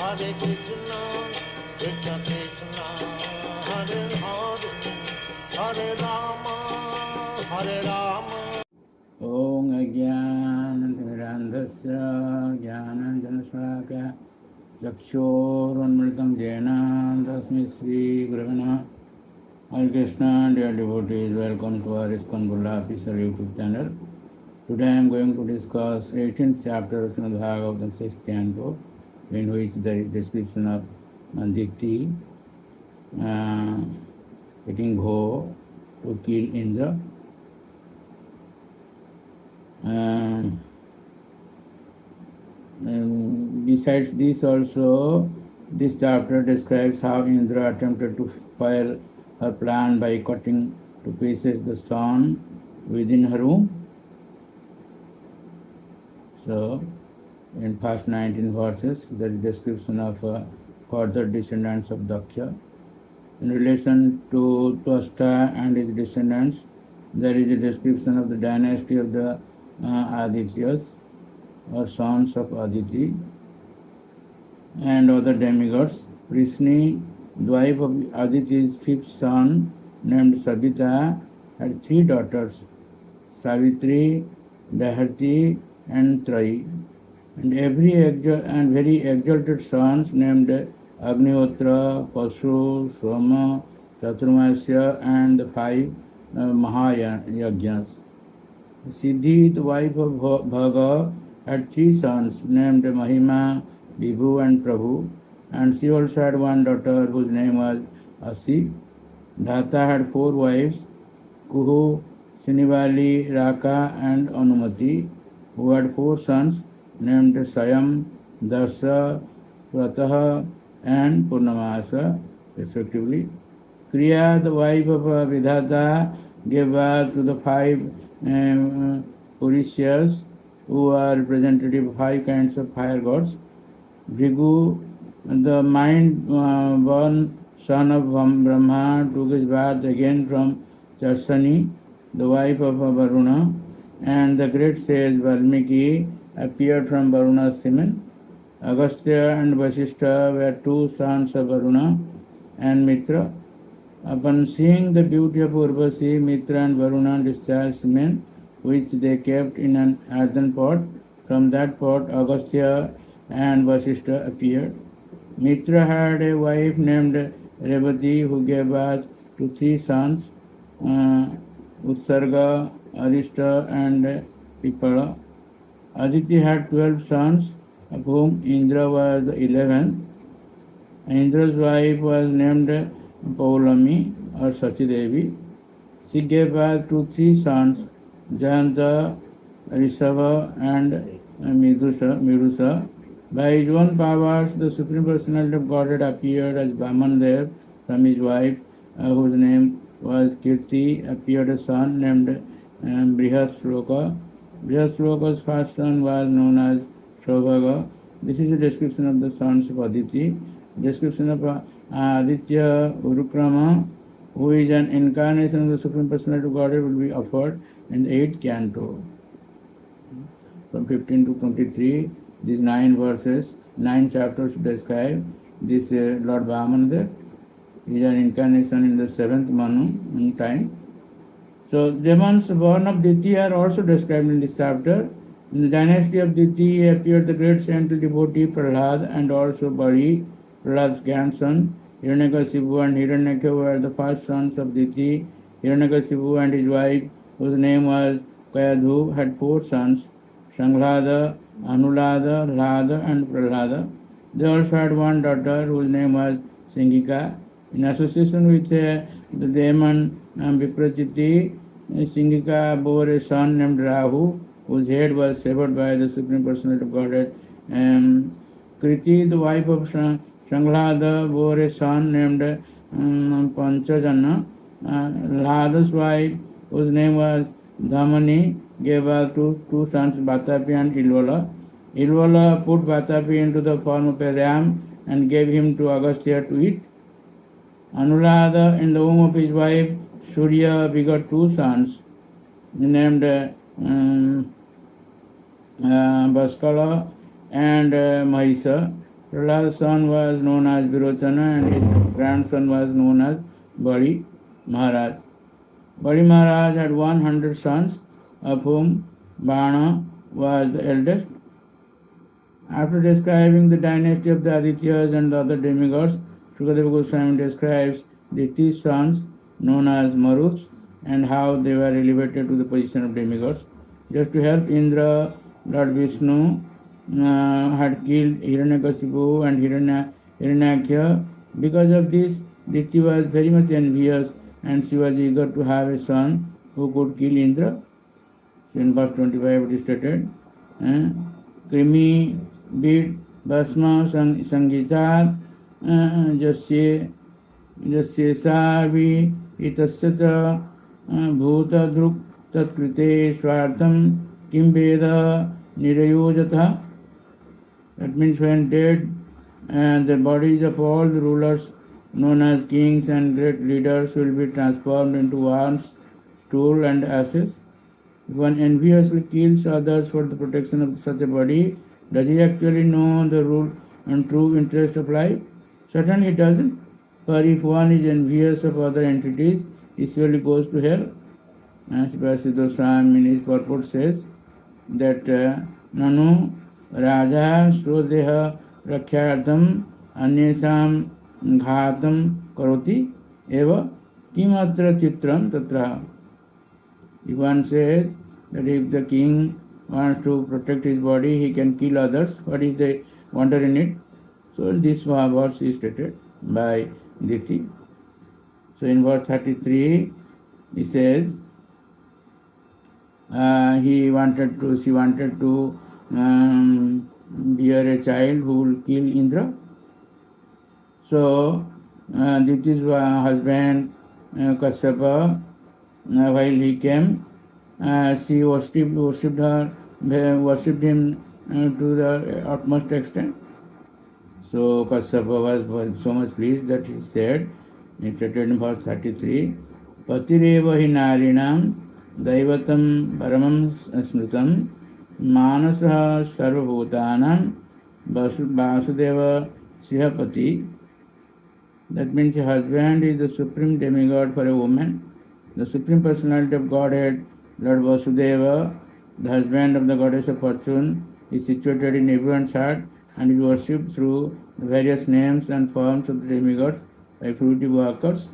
Krishna Krishna, Hare Hare, Hare Rama, Hare Rama. Om Ajnanatimirandhasya Jnananjanasraka Chakshurunmritam Jena Tasmai Sri Gurave Namah. Hare Krishna, dear devotees, welcome to our ISKCON Bulla official YouTube channel. Today I am going to discuss 18th chapter of Srimad Bhagavatam 6th canto, in which there is description of Dikti taking vow to kill Indra. Besides this also, this chapter describes how Indra attempted to foil her plan by cutting to pieces the sun within her womb. So, in past 19 verses, there is description of further descendants of Daksha. In relation to Twasta and his descendants, there is a description of the dynasty of the Adityas, or sons of Aditi, and other demigods. Prishni, the wife of Aditi's fifth son, named Savita, had three daughters, Savitri, Daharti, and Trai, and very exalted sons named Agnihotra, Pasu, Soma, Chaturmasya, and the five Mahayajnas. Siddhi, the wife of Bhaga, had three sons named Mahima, Vibhu, and Prabhu, and she also had one daughter whose name was Asi. Dhata had four wives, Kuhu, Sinivali, Raka, and Anumati, who had four sons named Sayam, Darsa, Prataha, and Purnamasa, respectively. Kriya, the wife of Vidhata, gave birth to the five Purishas, who are representative of five kinds of fire gods. Bhrigu, the mind-born son of Brahma, took his birth again from Charsani, the wife of Varuna, and the great sage Valmiki appeared from Varuna's semen. Agastya and Vasishtha were two sons of Varuna and Mitra. Upon seeing the beauty of Urvasi, Mitra and Varuna discharged semen, which they kept in an earthen pot. From that pot, Agastya and Vasishtha appeared. Mitra had a wife named Revati, who gave birth to three sons, Utsarga, Arishta, and Pipala. Aditi had 12 sons, of whom Indra was the 11th. Indra's wife was named Paulami, or Sachidevi. She gave birth to three sons, Jayanta, Rishabha, and Mirusa. By his own powers, the Supreme Personality of Godhead appeared as Vamandev. From his wife, whose name was Kirti, appeared a son named Brihatsloka. Brihatsloka's first son was known as Saubhaga. This is a description of the sons of Aditi. Description of Aditya Urukrama, who is an incarnation of the Supreme Personality of Godhead, will be offered in the 8th canto. From 15 to 23, these 9 chapters describe this Lord Vamandev. He is an incarnation in the 7th Manu time. So, demons born of Diti are also described in this chapter. In the dynasty of Diti appeared the great saintly devotee Prahlad and also Bari, Prahlad's grandson. Hiranyakasipu and Hiranyaka were the first sons of Diti. Hiranyakasipu and his wife, whose name was Kayadhu, had 4 sons, Shanglada, Anulada, Lhada, and Prahlada. They also had one daughter whose name was Singika. In association with the demon Viprachiti, Singika bore a son named Rahu, whose head was severed by the Supreme Personality of Godhead. Kriti, the wife of Shanglada, bore a son named Panchajana. Lhada's wife, whose name was Dhamani, gave birth to 2 sons, Vatapi and Ilvala. Ilvala put Vatapi into the form of a ram and gave him to Agastya to eat. Anulada, in the womb of his wife Surya, begot 2 sons named Baskala and Mahisa. Prahlad's son was known as Virochana and his grandson was known as Bali Maharaj. Bali Maharaj had 100 sons, of whom Bana was the eldest. After describing the dynasty of the Adityas and the other demigods, Sukadeva Goswami describes the 3 sons known as Maruts and how they were elevated to the position of demigods. Just to help Indra, Lord Vishnu had killed Hiranyakasipu and Hiranyaksha. Because of this, Diti was very much envious and she was eager to have a son who could kill Indra. So in verse 25 it is stated, Krimi bid Basma Sangitat Jasye Savi Itasya cha Bhuta Druk Tatkrite Swartam Kim Veda Nirayojatha. That means when dead, and the bodies of all the rulers known as kings and great leaders will be transformed into worms, stool and ashes. If one enviously kills others for the protection of such a body, does he actually know the rule and true interest of life? Certainly he doesn't. For if one is envious of other entities, he surely goes to hell. As Prabhu Swami in his purport says that Nanu Raja Srodeha Rakhyartham Anyesam Ghatam Karoti Eva Kimatra Chitram Tatra. If one says that if the king wants to protect his body, he can kill others, what is the wonder in it? So this verse is stated by Diti. So in verse 33, he says, she wanted to bear a child who will kill Indra. So Diti's husband Kasyapa, while he came, she worshipped him to the utmost extent. So Kasyapa was so much pleased that he said, in verse 33, Patireva hi narinam daivatam paramam smritam manasa sarvabhutanam vasudeva srihapati. That means a husband is the supreme demigod for a woman. The supreme personality of Godhead, Lord Vasudeva, the husband of the goddess of fortune, is situated in everyone's heart and is worshipped through the various names and forms of the demigods by fruitive workers.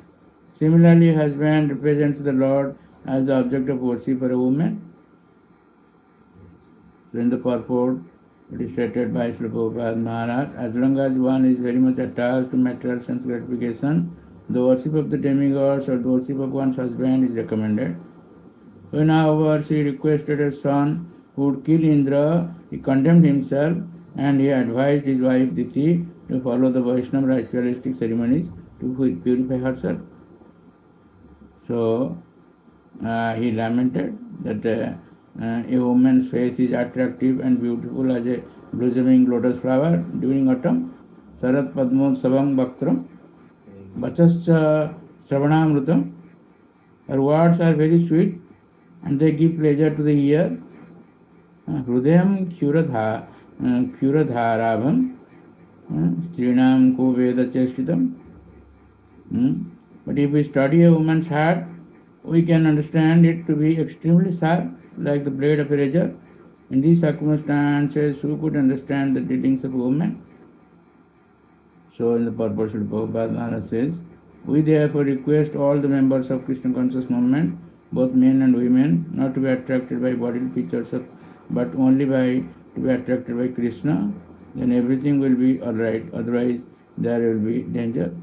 Similarly, husband represents the Lord as the object of worship for a woman. So in the purport, it is stated by Srila Prabhupada Maharaj, as long as one is very much attached to material sense gratification, the worship of the demigods or the worship of one's husband is recommended. When, however, she requested a son who would kill Indra, he condemned himself and he advised his wife Diti to follow the Vaishnava ritualistic ceremonies to purify herself. So he lamented that a woman's face is attractive and beautiful as a blossoming lotus flower during autumn. Sarat Padmotsavam Bhaktram Vachascha Sravanamrutam. Her words are very sweet and they give pleasure to the ear. Hrudayam Kyuradharabham Strinam Ko Veda Chestitam. But if we study a woman's heart, we can understand it to be extremely sharp, like the blade of a razor. In these circumstances, who could understand the dealings of a woman? So in the purport, Srila Prabhupada Maharaj says, we therefore request all the members of Krishna conscious movement, both men and women, not to be attracted by bodily features, but only to be attracted by Krishna. Then everything will be alright, otherwise there will be danger.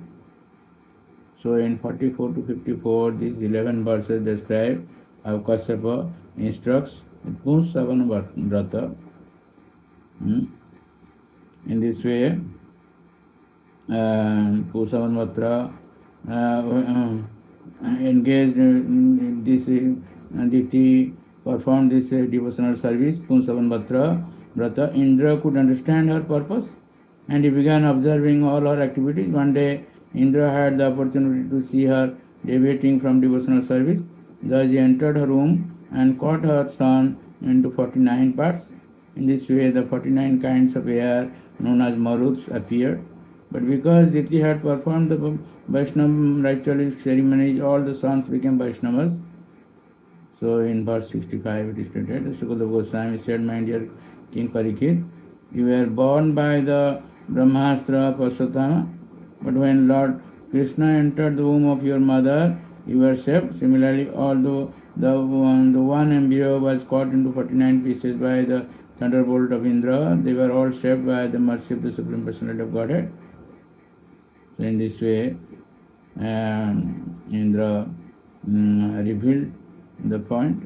So in 44 to 54, these 11 verses describe how Kasyapa instructs Pusavan Vrata. In this way, Pusavan Vrata engaged in this Diti performed this devotional service, Pusavan Vrata. Indra could understand her purpose and he began observing all her activities. One day, Indra had the opportunity to see her deviating from devotional service. Thus he entered her room and cut her son into 49 parts. In this way, the 49 kinds of air known as Maruts appeared. But because Diti had performed the Vaishnava ritualistic ceremonies, all the sons became Vaishnavas. So in verse 65 it is stated, Sukadeva Goswami said, my dear King Parikshit, you were born by the Brahmastra Pasutama, but when Lord Krishna entered the womb of your mother, you were saved. Similarly, although the one embryo was cut into 49 pieces by the thunderbolt of Indra, they were all saved by the mercy of the Supreme Personality of Godhead. So in this way, Indra revealed the point.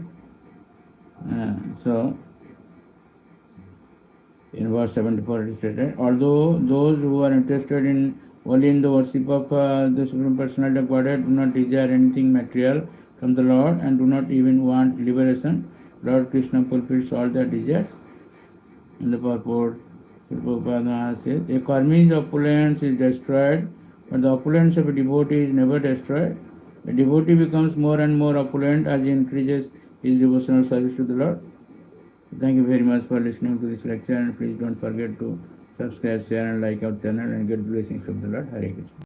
So in verse 74 it is stated, although those who are interested in only in the worship of the Supreme Personality of Godhead do not desire anything material from the Lord and do not even want liberation, Lord Krishna fulfills all their desires. In the purport, Prabhupada says, a karmi's opulence is destroyed, but the opulence of a devotee is never destroyed. A devotee becomes more and more opulent as he increases his devotional service to the Lord. Thank you very much for listening to this lecture, and please don't forget to subscribe, share and like our channel and get blessings of the Lord. Hare Krishna.